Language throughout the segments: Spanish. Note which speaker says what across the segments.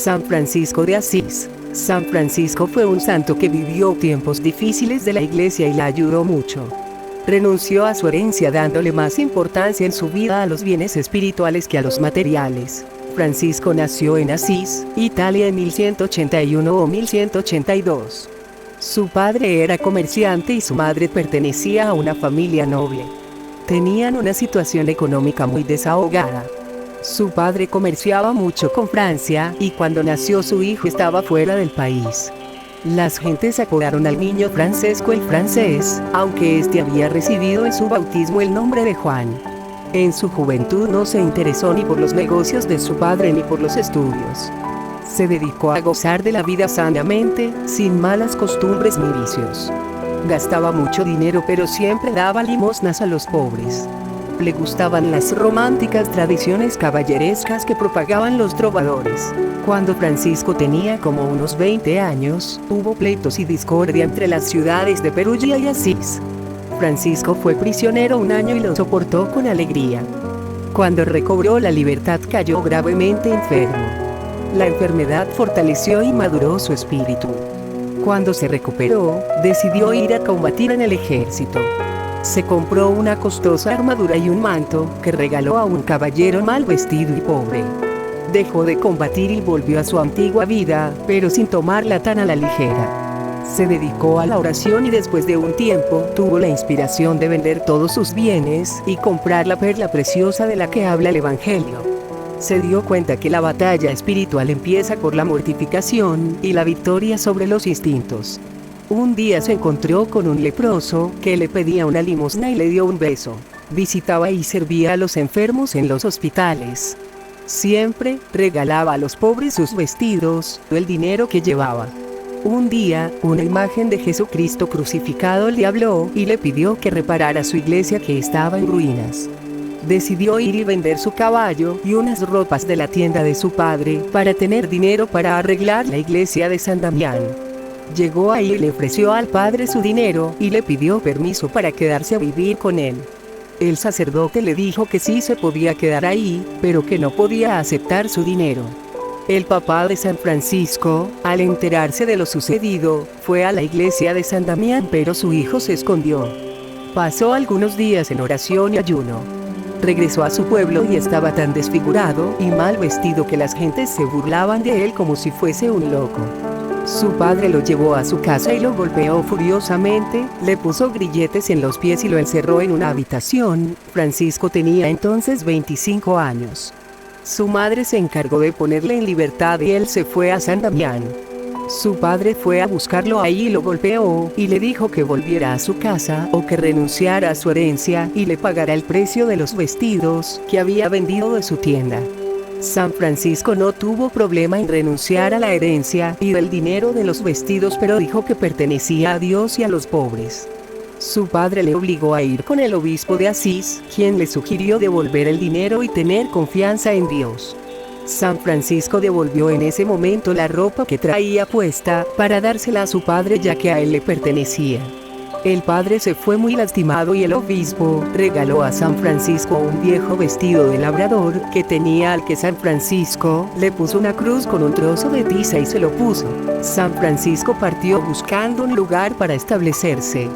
Speaker 1: San Francisco de Asís. San Francisco fue un santo que vivió tiempos difíciles de la iglesia y la ayudó mucho. Renunció a su herencia dándole más importancia en su vida a los bienes espirituales que a los materiales. Francisco nació en Asís, Italia en 1181 o 1182. Su padre era comerciante y su madre pertenecía a una familia noble. Tenían una situación económica muy desahogada. Su padre comerciaba mucho con Francia y cuando nació su hijo estaba fuera del país. Las gentes apodaron al niño Francesco el francés, aunque este había recibido en su bautismo el nombre de Juan. En su juventud no se interesó ni por los negocios de su padre ni por los estudios. Se dedicó a gozar de la vida sanamente, sin malas costumbres ni vicios. Gastaba mucho dinero pero siempre daba limosnas a los pobres. Le gustaban las románticas tradiciones caballerescas que propagaban los trovadores. Cuando Francisco tenía como unos 20 años, hubo pleitos y discordia entre las ciudades de Perugia y Asís. Francisco fue prisionero un año y lo soportó con alegría. Cuando recobró la libertad cayó gravemente enfermo. La enfermedad fortaleció y maduró su espíritu. Cuando se recuperó, decidió ir a combatir en el ejército. Se compró una costosa armadura y un manto, que regaló a un caballero mal vestido y pobre. Dejó de combatir y volvió a su antigua vida, pero sin tomarla tan a la ligera. Se dedicó a la oración y después de un tiempo, tuvo la inspiración de vender todos sus bienes y comprar la perla preciosa de la que habla el Evangelio. Se dio cuenta que la batalla espiritual empieza por la mortificación y la victoria sobre los instintos. Un día se encontró con un leproso que le pedía una limosna y le dio un beso. Visitaba y servía a los enfermos en los hospitales. Siempre regalaba a los pobres sus vestidos, el dinero que llevaba. Un día, una imagen de Jesucristo crucificado le habló y le pidió que reparara su iglesia que estaba en ruinas. Decidió ir y vender su caballo y unas ropas de la tienda de su padre para tener dinero para arreglar la iglesia de San Damián. Llegó ahí y le ofreció al padre su dinero y le pidió permiso para quedarse a vivir con él. El sacerdote le dijo que sí se podía quedar ahí, pero que no podía aceptar su dinero. El papá de San Francisco, al enterarse de lo sucedido, fue a la iglesia de San Damián, pero su hijo se escondió. Pasó algunos días en oración y ayuno. Regresó a su pueblo y estaba tan desfigurado y mal vestido que las gentes se burlaban de él como si fuese un loco. Su padre lo llevó a su casa y lo golpeó furiosamente, le puso grilletes en los pies y lo encerró en una habitación. Francisco tenía entonces 25 años. Su madre se encargó de ponerle en libertad y él se fue a San Damián. Su padre fue a buscarlo ahí y lo golpeó, y le dijo que volviera a su casa o que renunciara a su herencia y le pagara el precio de los vestidos que había vendido de su tienda. San Francisco no tuvo problema en renunciar a la herencia y del dinero de los vestidos, pero dijo que pertenecía a Dios y a los pobres. Su padre le obligó a ir con el obispo de Asís, quien le sugirió devolver el dinero y tener confianza en Dios. San Francisco devolvió en ese momento la ropa que traía puesta para dársela a su padre, ya que a él le pertenecía. El padre se fue muy lastimado y el obispo regaló a San Francisco un viejo vestido de labrador que tenía, al que San Francisco le puso una cruz con un trozo de tiza y se lo puso. San Francisco partió buscando un lugar para establecerse.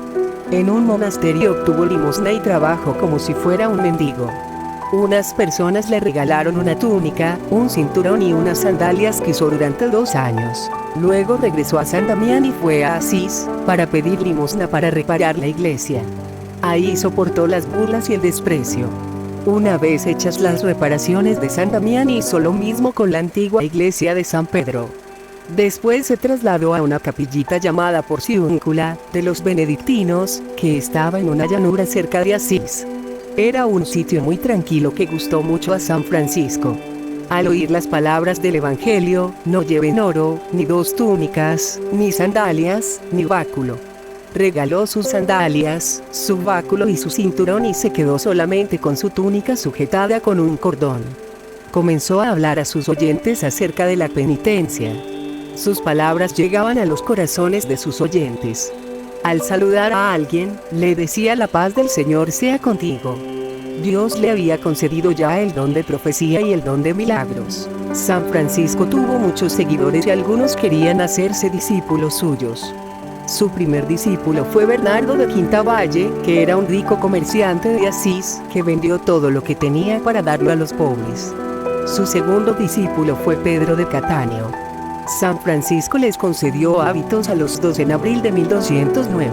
Speaker 1: En un monasterio obtuvo limosna y trabajo como si fuera un mendigo. Unas personas le regalaron una túnica, un cinturón y unas sandalias que usó durante 2 años. Luego regresó a San Damián y fue a Asís para pedir limosna para reparar la iglesia. Ahí soportó las burlas y el desprecio. Una vez hechas las reparaciones de San Damián, hizo lo mismo con la antigua iglesia de San Pedro. Después se trasladó a una capillita llamada Porciúncula de los benedictinos, que estaba en una llanura cerca de Asís. Era un sitio muy tranquilo que gustó mucho a San Francisco. Al oír las palabras del Evangelio, no lleven oro, ni 2 túnicas, ni sandalias, ni báculo. Regaló sus sandalias, su báculo y su cinturón y se quedó solamente con su túnica sujetada con un cordón. Comenzó a hablar a sus oyentes acerca de la penitencia. Sus palabras llegaban a los corazones de sus oyentes. Al saludar a alguien, le decía: la paz del Señor sea contigo. Dios le había concedido ya el don de profecía y el don de milagros. San Francisco tuvo muchos seguidores y algunos querían hacerse discípulos suyos. Su primer discípulo fue Bernardo de Quintavalle, que era un rico comerciante de Asís, que vendió todo lo que tenía para darlo a los pobres. Su segundo discípulo fue Pedro de Catania. San Francisco les concedió hábitos a los dos en abril de 1209.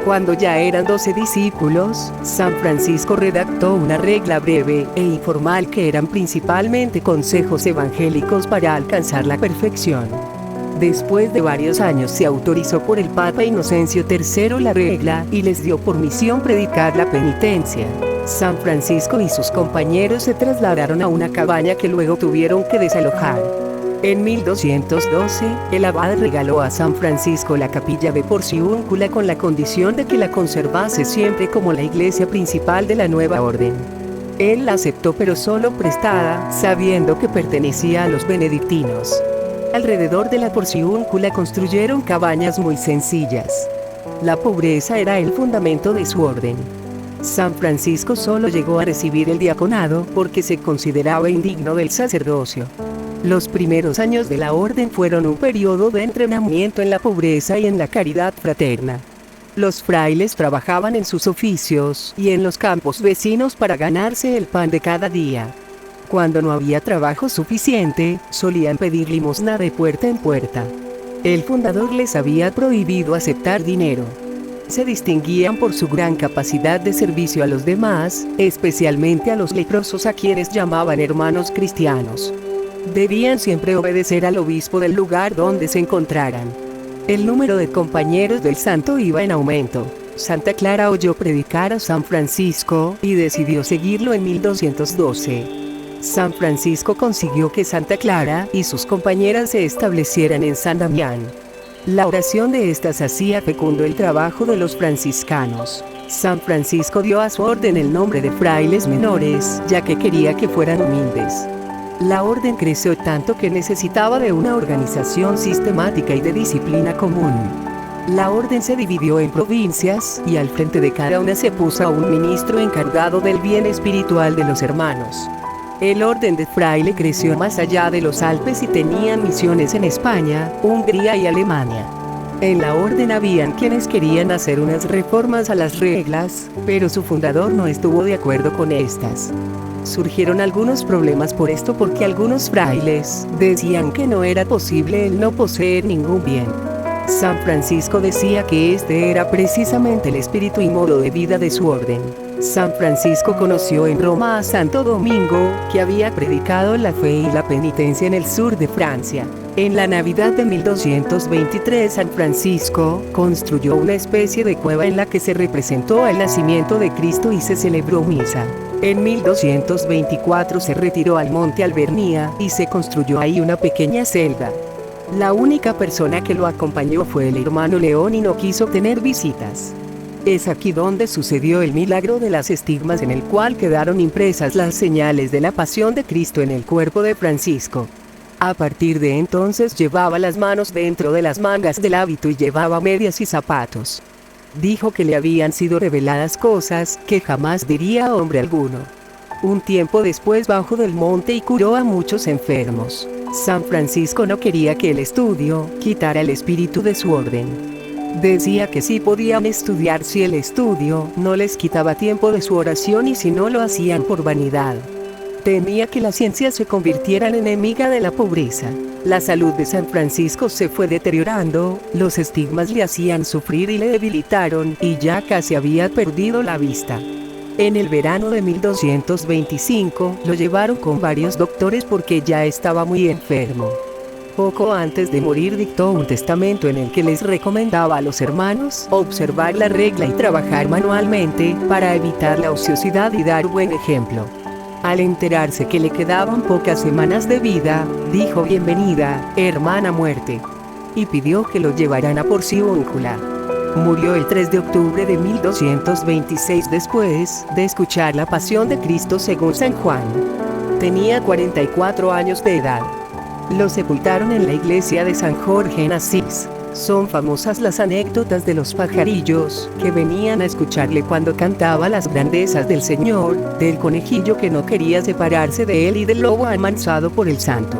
Speaker 1: Cuando ya eran 12 discípulos, San Francisco redactó una regla breve e informal que eran principalmente consejos evangélicos para alcanzar la perfección. Después de varios años se autorizó por el Papa Inocencio III la regla y les dio por misión predicar la penitencia. San Francisco y sus compañeros se trasladaron a una cabaña que luego tuvieron que desalojar. En 1212, el abad regaló a San Francisco la capilla de Porciúncula con la condición de que la conservase siempre como la iglesia principal de la nueva orden. Él la aceptó pero solo prestada, sabiendo que pertenecía a los benedictinos. Alrededor de la Porciúncula construyeron cabañas muy sencillas. La pobreza era el fundamento de su orden. San Francisco solo llegó a recibir el diaconado porque se consideraba indigno del sacerdocio. Los primeros años de la orden fueron un periodo de entrenamiento en la pobreza y en la caridad fraterna. Los frailes trabajaban en sus oficios y en los campos vecinos para ganarse el pan de cada día. Cuando no había trabajo suficiente, solían pedir limosna de puerta en puerta. El fundador les había prohibido aceptar dinero. Se distinguían por su gran capacidad de servicio a los demás, especialmente a los leprosos a quienes llamaban hermanos cristianos. Debían siempre obedecer al obispo del lugar donde se encontraran. El número de compañeros del santo iba en aumento. Santa Clara oyó predicar a San Francisco y decidió seguirlo en 1212. San Francisco consiguió que Santa Clara y sus compañeras se establecieran en San Damián. La oración de estas hacía fecundo el trabajo de los franciscanos. San Francisco dio a su orden el nombre de frailes menores, ya que quería que fueran humildes. La orden creció tanto que necesitaba de una organización sistemática y de disciplina común. La orden se dividió en provincias, y al frente de cada una se puso a un ministro encargado del bien espiritual de los hermanos. El orden de fraile creció más allá de los Alpes y tenía misiones en España, Hungría y Alemania. En la orden habían quienes querían hacer unas reformas a las reglas, pero su fundador no estuvo de acuerdo con estas. Surgieron algunos problemas por esto porque algunos frailes decían que no era posible el no poseer ningún bien. San Francisco decía que este era precisamente el espíritu y modo de vida de su orden. San Francisco conoció en Roma a Santo Domingo, que había predicado la fe y la penitencia en el sur de Francia. En la Navidad de 1223 San Francisco construyó una especie de cueva en la que se representó el nacimiento de Cristo y se celebró misa. En 1224 se retiró al monte Alvernía y se construyó ahí una pequeña celda. La única persona que lo acompañó fue el hermano León y no quiso tener visitas. Es aquí donde sucedió el milagro de las estigmas en el cual quedaron impresas las señales de la pasión de Cristo en el cuerpo de Francisco. A partir de entonces llevaba las manos dentro de las mangas del hábito y llevaba medias y zapatos. Dijo que le habían sido reveladas cosas que jamás diría a hombre alguno. Un tiempo después bajó del monte y curó a muchos enfermos. San Francisco no quería que el estudio quitara el espíritu de su orden. Decía que sí podían estudiar si el estudio no les quitaba tiempo de su oración y si no lo hacían por vanidad. Temía que la ciencia se convirtiera en enemiga de la pobreza. La salud de San Francisco se fue deteriorando, los estigmas le hacían sufrir y le debilitaron, y ya casi había perdido la vista. En el verano de 1225, lo llevaron con varios doctores porque ya estaba muy enfermo. Poco antes de morir dictó un testamento en el que les recomendaba a los hermanos observar la regla y trabajar manualmente para evitar la ociosidad y dar buen ejemplo. Al enterarse que le quedaban pocas semanas de vida, dijo: «Bienvenida, hermana muerte», y pidió que lo llevaran a Porciúncula. Murió el 3 de octubre de 1226 después de escuchar la pasión de Cristo según San Juan. Tenía 44 años de edad. Lo sepultaron en la iglesia de San Jorge en Asís. Son famosas las anécdotas de los pajarillos, que venían a escucharle cuando cantaba las grandezas del Señor, del conejillo que no quería separarse de él y del lobo amansado por el santo.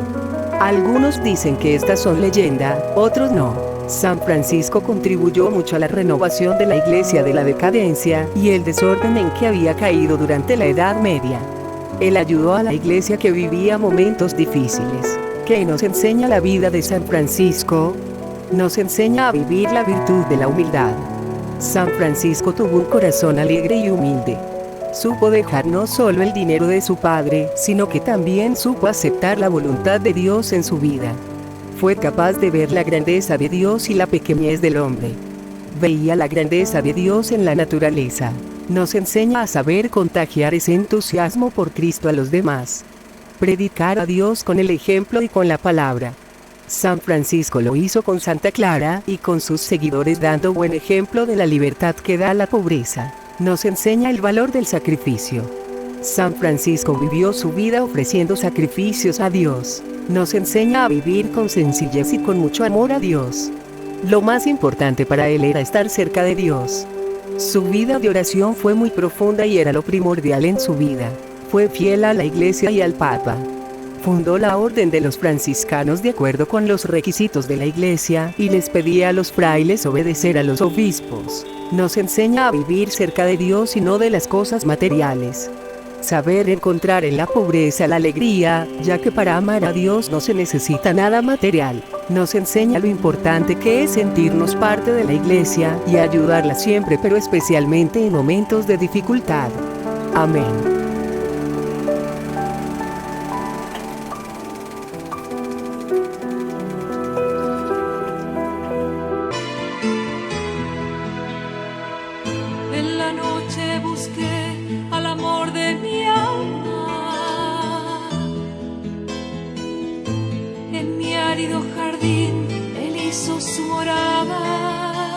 Speaker 1: Algunos dicen que estas son leyenda, otros no. San Francisco contribuyó mucho a la renovación de la iglesia de la decadencia y el desorden en que había caído durante la Edad Media. Él ayudó a la iglesia que vivía momentos difíciles. ¿Qué nos enseña la vida de San Francisco? Nos enseña a vivir la virtud de la humildad. San Francisco tuvo un corazón alegre y humilde. Supo dejar no solo el dinero de su padre, sino que también supo aceptar la voluntad de Dios en su vida. Fue capaz de ver la grandeza de Dios y la pequeñez del hombre. Veía la grandeza de Dios en la naturaleza. Nos enseña a saber contagiar ese entusiasmo por Cristo a los demás. Predicar a Dios con el ejemplo y con la palabra. San Francisco lo hizo con Santa Clara y con sus seguidores, dando buen ejemplo de la libertad que da la pobreza. Nos enseña el valor del sacrificio. San Francisco vivió su vida ofreciendo sacrificios a Dios. Nos enseña a vivir con sencillez y con mucho amor a Dios. Lo más importante para él era estar cerca de Dios. Su vida de oración fue muy profunda y era lo primordial en su vida. Fue fiel a la Iglesia y al Papa. Fundó la Orden de los Franciscanos de acuerdo con los requisitos de la Iglesia y les pedía a los frailes obedecer a los obispos. Nos enseña a vivir cerca de Dios y no de las cosas materiales. Saber encontrar en la pobreza la alegría, ya que para amar a Dios no se necesita nada material. Nos enseña lo importante que es sentirnos parte de la Iglesia y ayudarla siempre, pero especialmente en momentos de dificultad. Amén.
Speaker 2: En la noche busqué al amor de mi alma. En mi árido jardín él hizo su morada.